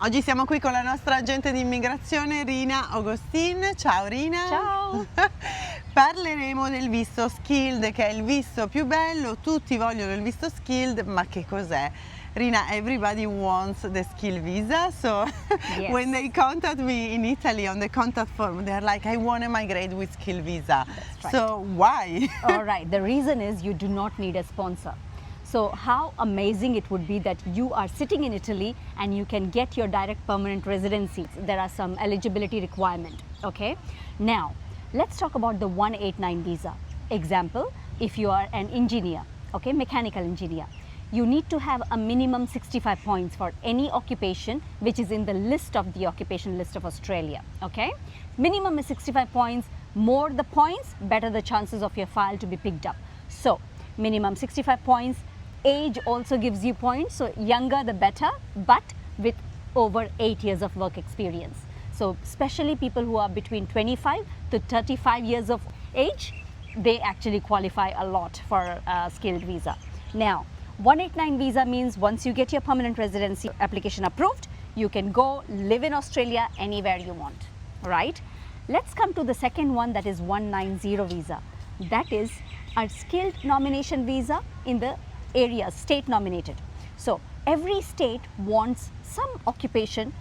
Oggi siamo qui con la nostra agente di immigrazione Rina Augustin. Ciao Rina! Ciao! Parleremo del visto skilled, che è il visto più bello, tutti vogliono il visto skilled, ma che cos'è? Rina, everybody wants the skill visa, so Yes. when they contact me in Italy on the contact form, they're like, I want to migrate with skill visa. That's right. So why? All right, the reason is you do not need a sponsor. So how amazing it would be that you are sitting in Italy and you can get your direct permanent residency. There are some eligibility requirement, okay? Now, let's talk about the 189 visa. Example, if you are an engineer, okay, mechanical engineer, you need to have a minimum 65 points for any occupation which is in the list of the occupation list of Australia, okay? Minimum is 65 points, more the points, better the chances of your file to be picked up. So, minimum 65 points, age also gives you points, so younger the better, but with over 8 years of work experience. So, especially people who are between 25 to 35 years of age, they actually qualify a lot for a skilled visa. Now, 189 visa means once you get your permanent residency application approved, you can go live in Australia anywhere you want, right? Let's come to the second one, that is 190 visa. That is a skilled nomination visa in the area, state nominated. So every state wants some occupation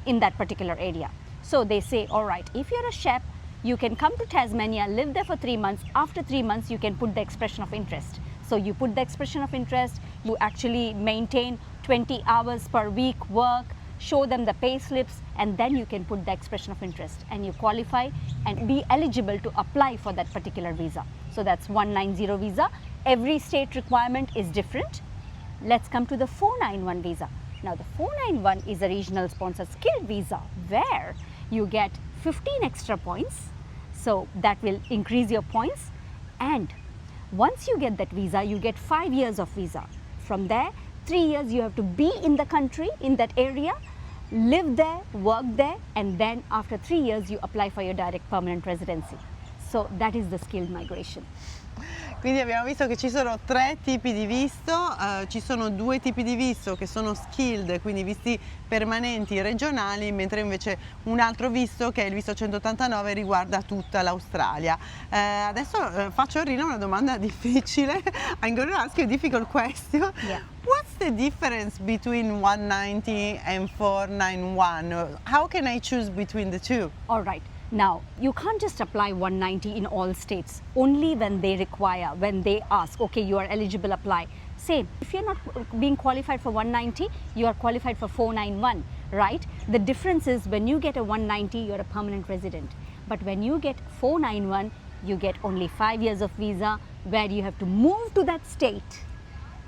in that particular area. So they say, all right, if you're a chef, you can come to Tasmania, live there for 3 months. After 3 months, you can put the expression of interest. So you put the expression of interest, you actually maintain 20 hours per week work, show them the pay slips, and then you can put the expression of interest and you qualify and be eligible to apply for that particular visa. So that's 190 visa. Every state requirement is different. Let's come to the 491 visa. Now the 491 is a regional sponsored skilled visa where you get 15 extra points. So that will increase your points, and once you get that visa, you get 5 years of visa. From there, 3 years you have to be in the country, in that area, live there, work there, and then after 3 years you apply for your direct permanent residency. So that is the skilled migration. Quindi abbiamo visto che ci sono 3 tipi di visto, ci sono 2 tipi di visto che sono skilled, quindi visti permanenti regionali, mentre invece un altro visto, che è il visto 189, riguarda tutta l'Australia. Adesso faccio a Rina una domanda difficile. I'm going to ask you a difficult question. Yeah. What's the difference between 190 and 491? How can I choose between the two? All right. Now, you can't just apply 190 in all states, only when they require, when they ask, okay, you are eligible, apply. Same, if you're not being qualified for 190, you are qualified for 491, right? The difference is when you get a 190, you're a permanent resident. But when you get 491, you get only 5 years of visa, where you have to move to that state,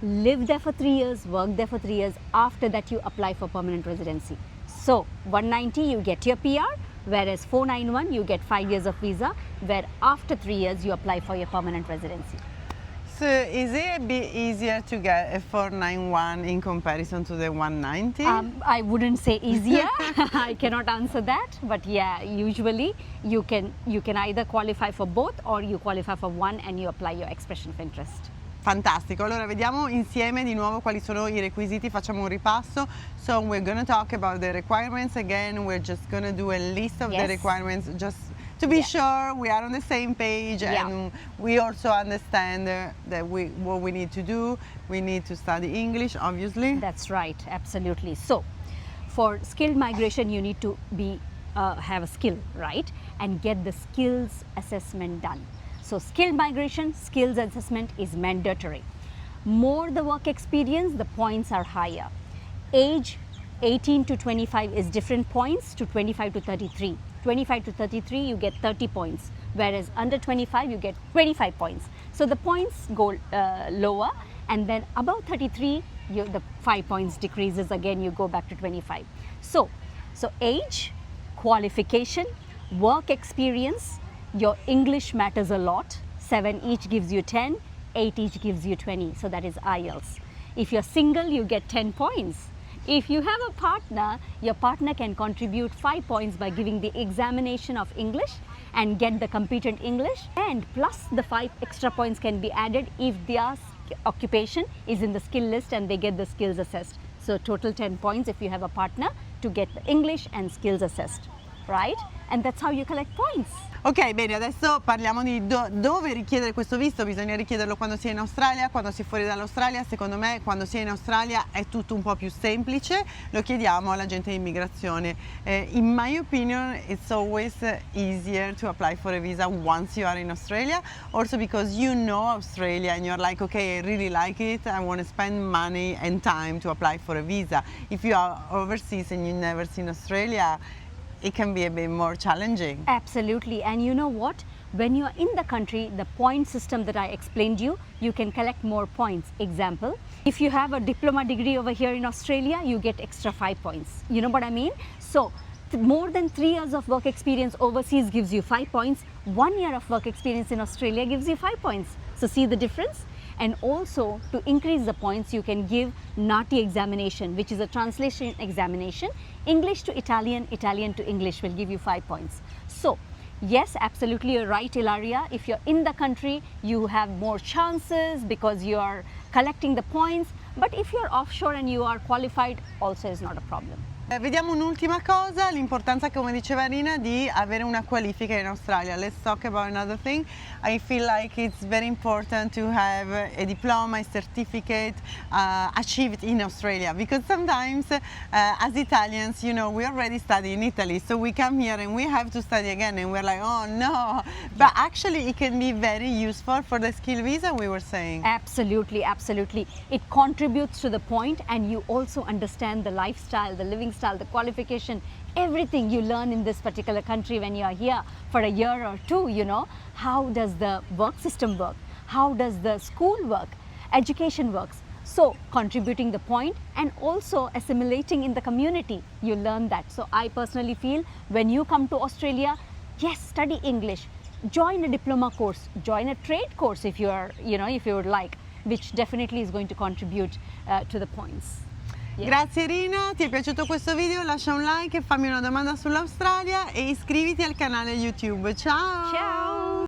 live there for 3 years, work there for 3 years. After that, you apply for permanent residency. So 190, you get your PR, whereas 491, you get 5 years of visa, where after 3 years you apply for your permanent residency. So is it a bit easier to get a 491 in comparison to the 190? I wouldn't say easier. I cannot answer that, but yeah, usually you can either qualify for both, or you qualify for one and you apply your expression of interest. Fantastico, allora vediamo insieme di nuovo quali sono i requisiti, facciamo un ripasso. So we're going to talk about the requirements again, we're just going to do a list of the requirements just to be sure we are on the same page, and we also understand that what we need to do. We need to study English, obviously. That's right, absolutely. So for skilled migration, you need to have a skill, right, and get the skills assessment done. So skilled migration, skills assessment is mandatory. More the work experience, the points are higher. Age 18 to 25 is different points to 25 to 33. 25 to 33 you get 30 points, whereas under 25 you get 25 points. So the points go lower, and then above 33 the 5 points decreases again, you go back to 25. So age, qualification, work experience, your English matters a lot. 7 each gives you 10, 8 each gives you 20, so that is IELTS. If you're single, you get 10 points. If you have a partner, your partner can contribute 5 points by giving the examination of English and get the competent English, and plus the 5 extra points can be added if their occupation is in the skill list and they get the skills assessed. So total 10 points if you have a partner, to get the English and skills assessed, right? And that's how you collect points. Ok, bene, adesso parliamo di dove richiedere questo visto. Bisogna richiederlo quando si è in Australia, quando si è fuori dall'Australia. Secondo me quando si è in Australia è tutto un po' più semplice, lo chiediamo all'agente di immigrazione. In my opinion it's always easier to apply for a visa once you are in Australia, also because you know Australia and you're like, okay, I really like it, I want to spend money and time to apply for a visa. If you are overseas and you've never seen Australia, it can be a bit more challenging. Absolutely, and you know what? When you are in the country, the point system that I explained you can collect more points. Example, if you have a diploma degree over here in Australia, you get extra 5 points. You know what I mean? So more than 3 years of work experience overseas gives you 5 points. 1 year of work experience in Australia gives you 5 points. So see the difference? And also to increase the points, you can give NATI examination, which is a translation examination. English to Italian, Italian to English will give you 5 points. So yes, absolutely you're right, Ilaria. If you're in the country, you have more chances because you are collecting the points. But if you're offshore and you are qualified, also is not a problem. Vediamo un'ultima cosa, l'importanza, come diceva Rina, di avere una qualifica in Australia. Let's talk about another thing. I feel like it's very important to have a diploma, a certificate achieved in Australia, because sometimes as Italians, you know, we already study in Italy, so we come here and we have to study again and we're like, oh no. But actually it can be very useful for the skill visa, we were saying. Absolutely, absolutely. It contributes to the point, and you also understand the lifestyle, the living style, the qualification, everything you learn in this particular country when you are here for a year or two, you know. How does the work system work? How does the school work? Education works. So contributing the point and also assimilating in the community, you learn that. So I personally feel when you come to Australia, yes, study English, join a diploma course, join a trade course if you are, you know, if you would like, which definitely is going to contribute to the points. Yeah. Grazie Rina, ti è piaciuto questo video? Lascia un like, fammi una domanda sull'Australia e iscriviti al canale YouTube. Ciao! Ciao!